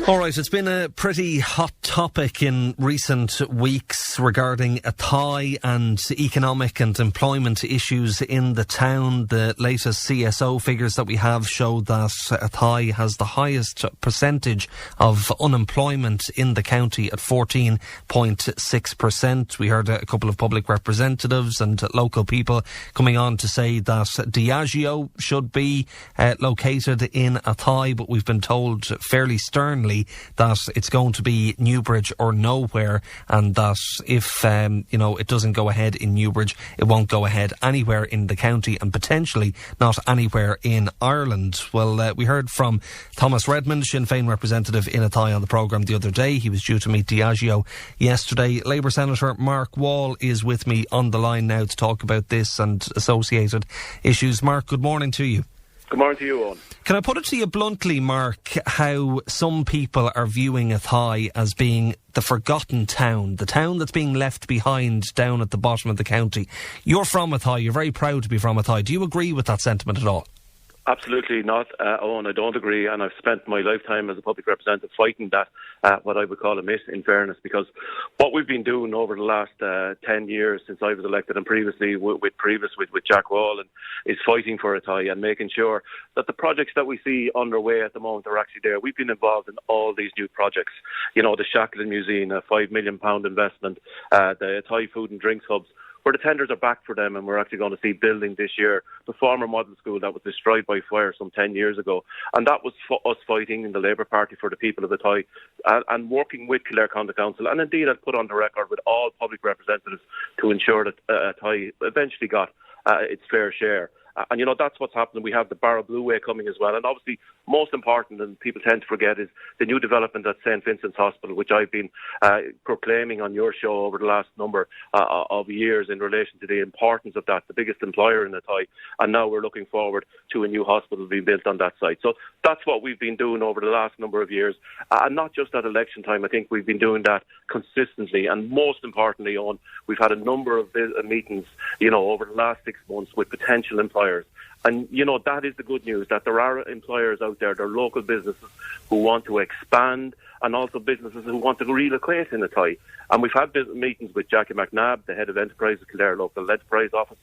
All right, it's been a pretty hot topic in recent weeks regarding Athy and economic and employment issues in the town. The latest CSO figures that we have show that Athy has the highest percentage of unemployment in the county at 14.6%. We heard a couple of public representatives and local people coming on to say that Diageo should be located in Athy, but we've been told fairly sternly that it's going to be Newbridge or nowhere, and that if it doesn't go ahead in Newbridge, it won't go ahead anywhere in the county and potentially not anywhere in Ireland. Well, we heard from Thomas Redmond, Sinn Féin representative in Athy, on the programme the other day. He was due to meet Diageo yesterday. Labour Senator Mark Wall is with me on the line now to talk about this and associated issues. Mark, good morning to you. Good morning to you, Owen. Can I put it to you bluntly, Mark, how some people are viewing Athy as being the forgotten town, the town that's being left behind down at the bottom of the county? You're from Athy, you're very proud to be from Athy. Do you agree with that sentiment at all? Absolutely not, Owen. I don't agree, and I've spent my lifetime as a public representative fighting that, what I would call a myth, in fairness, because what we've been doing over the last 10 years since I was elected, and previously with Jack Wall, is fighting for Athy and making sure that the projects that we see underway at the moment are actually there. We've been involved in all these new projects. You know, the Shackleton Museum, a £5 million investment, the Athy Food and Drinks Hubs, where the tenders are back for them, and we're actually going to see building this year. The former model school that was destroyed by fire some 10 years ago. And that was us fighting in the Labour Party for the people of Athy and working with Kildare County Council. And indeed, I've put on the record with all public representatives to ensure that Athy eventually got its fair share. And, you know, that's what's happening. We have the Barrow Blue Way coming as well. And obviously, most important, and people tend to forget, is the new development at St. Vincent's Hospital, which I've been proclaiming on your show over the last number of years in relation to the importance of that, the biggest employer in Athy. And now we're looking forward to a new hospital being built on that site. So that's what we've been doing over the last number of years. And not just at election time. I think we've been doing that consistently. And most importantly, Owen, we've had a number of meetings, you know, over the last 6 months with potential employers. And, you know, that is the good news, that there are employers out there, there are local businesses who want to expand, and also businesses who want to relocate in Athy. And we've had meetings with Jackie McNabb, the head of enterprise at Kildare Local Enterprise Office.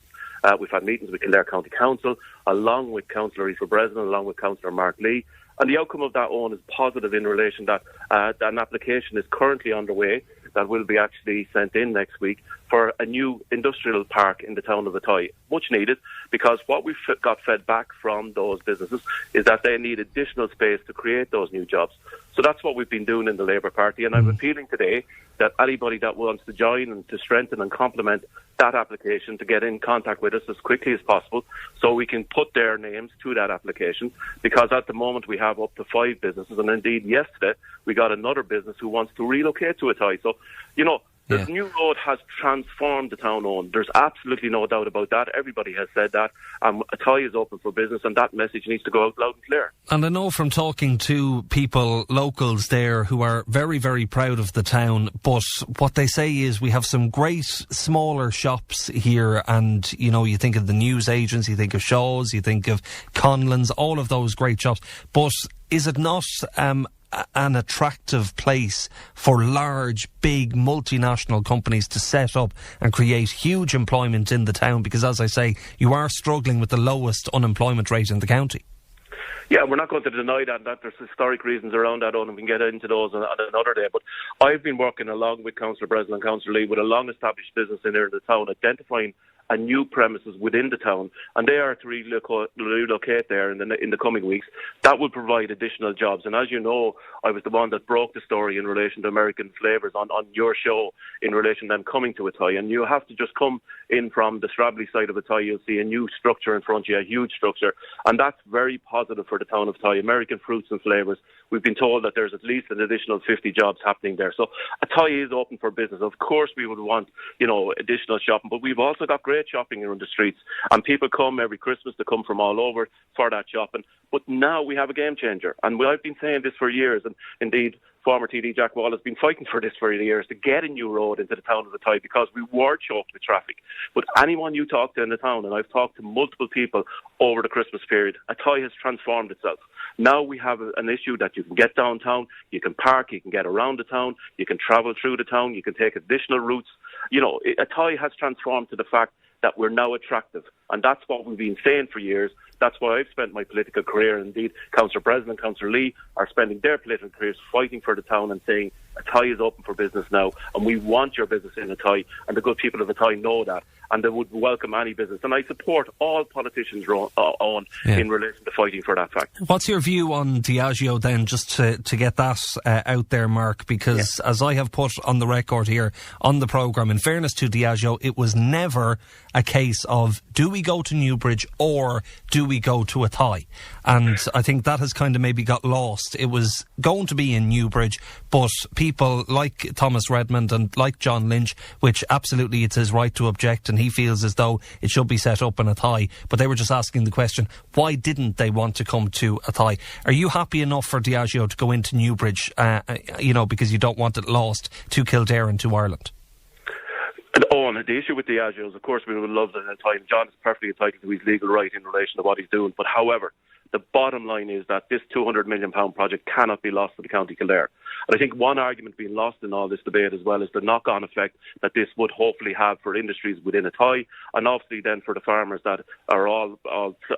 We've had meetings with Kildare County Council, along with Councillor Aoife Breslin, along with Councillor Mark Leigh. And the outcome of that, Owen, is positive in relation that an application is currently underway that will be actually sent in next week for a new industrial park in the town of Athy. Much needed, because what we've got fed back from those businesses is that they need additional space to create those new jobs. So that's what we've been doing in the Labour Party, and I'm appealing today that anybody that wants to join and to strengthen and complement that application to get in contact with us as quickly as possible so we can put their names to that application, because at the moment we have up to 5 businesses, and indeed yesterday we got another business who wants to relocate to Athy. So, you know, the new road has transformed the town, Owen. There's absolutely no doubt about that. Everybody has said that. Athy is open for business, and that message needs to go out loud and clear. And I know from talking to people, locals there, who are very, very proud of the town, but what they say is we have some great smaller shops here, and, you know, you think of the news agents, you think of Shaw's, you think of Conlon's, all of those great shops. But is it not an attractive place for large, big, multinational companies to set up and create huge employment in the town? Because, as I say, you are struggling with the lowest unemployment rate in the county. Yeah, we're not going to deny that there's historic reasons around that, and we can get into those on another day. But I've been working along with Councillor Breslin and Councillor Leigh with a long-established business in there in the town, identifying a new premises within the town, and they are to relocate there in the coming weeks. That will provide additional jobs. And as you know, I was the one that broke the story in relation to American Flavours on your show in relation to them coming to Athy. And you have to just come in from the Stradley side of Athy, you'll see a new structure in front of you, a huge structure. And that's very positive for the town of Athy. American Fruits and Flavours. We've been told that there's at least an additional 50 jobs happening there. So Athy is open for business. Of course we would want, you know, additional shopping, but we've also got great shopping around the streets, and people come every Christmas. They come from all over for that shopping. But now we have a game changer, and I've been saying this for years, and indeed former TD Jack Wall has been fighting for this for years, to get a new road into the town of Athy, because we were choked with traffic. But anyone you talk to in the town, and I've talked to multiple people over the Christmas period, Athy has transformed itself. Now we have an issue that you can get downtown, you can park, you can get around the town, you can travel through the town, you can take additional routes. Athy has transformed to the fact that we're now attractive. And that's what we've been saying for years. That's why I've spent my political career. Indeed, Councillor Breslin and Councillor Leigh are spending their political careers fighting for the town and saying Athy is open for business now, and we want your business in Athy, and the good people of Athy know that, and they would welcome any business. And I support all politicians in relation to fighting for that fact. What's your view on Diageo then, just to get that out there, Mark? Because as I have put on the record here on the programme, in fairness to Diageo, it was never a case of do we go to Newbridge or do we go to Athy? And I think that has kind of maybe got lost. It was going to be in Newbridge, but people like Thomas Redmond and like John Lynch, which absolutely it's his right to object, and he feels as though it should be set up in Athy, but they were just asking the question, why didn't they want to come to Athy? Are you happy enough for Diageo to go into Newbridge, because you don't want it lost to Kildare and to Ireland? And the issue with Diageo is, of course, we would love that Athy. John is perfectly entitled to his legal right in relation to what he's doing. But however, the bottom line is that this £200 million project cannot be lost to the County Kildare. And I think one argument being lost in all this debate as well is the knock-on effect that this would hopefully have for industries within Athy, and obviously then for the farmers that are all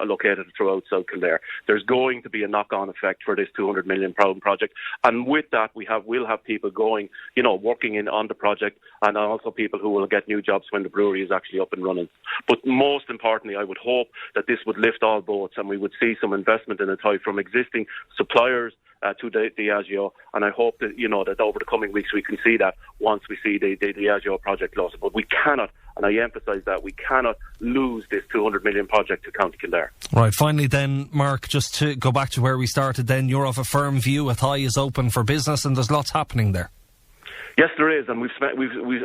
located throughout South Kildare. There's going to be a knock-on effect for this £200 million project, and with that we'll have people going, working on the project, and also people who will get new jobs when the brewery is actually up and running. But most importantly, I would hope that this would lift all boats, and we would see some investment in Athy from existing suppliers to Diageo, and I hope that that over the coming weeks we can see that once we see the Diageo project closer. But we cannot, and I emphasise that, we cannot lose this £200 million project to County Kildare. Right, finally then, Mark, just to go back to where we started then, you're of a firm view Athy is open for business and there's lots happening there. Yes, there is, and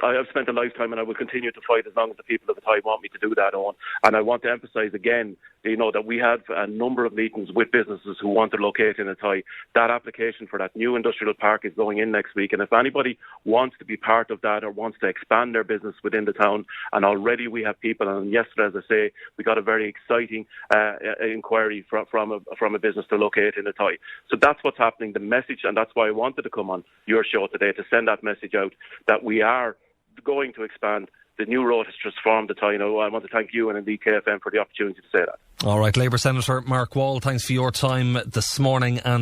I have spent a lifetime, and I will continue to fight as long as the people of Athy want me to do that on. And I want to emphasise again, that we have a number of meetings with businesses who want to locate in Athy. That application for that new industrial park is going in next week, and if anybody wants to be part of that or wants to expand their business within the town, and already we have people, and yesterday, as I say, we got a very exciting inquiry from a business to locate in Athy. So that's what's happening, the message, and that's why I wanted to come on your show today to send that message out that we are going to expand. The new road has transformed Athy. I want to thank you and indeed KFM for the opportunity to say that. All right, Labour Senator Mark Wall, thanks for your time this morning. And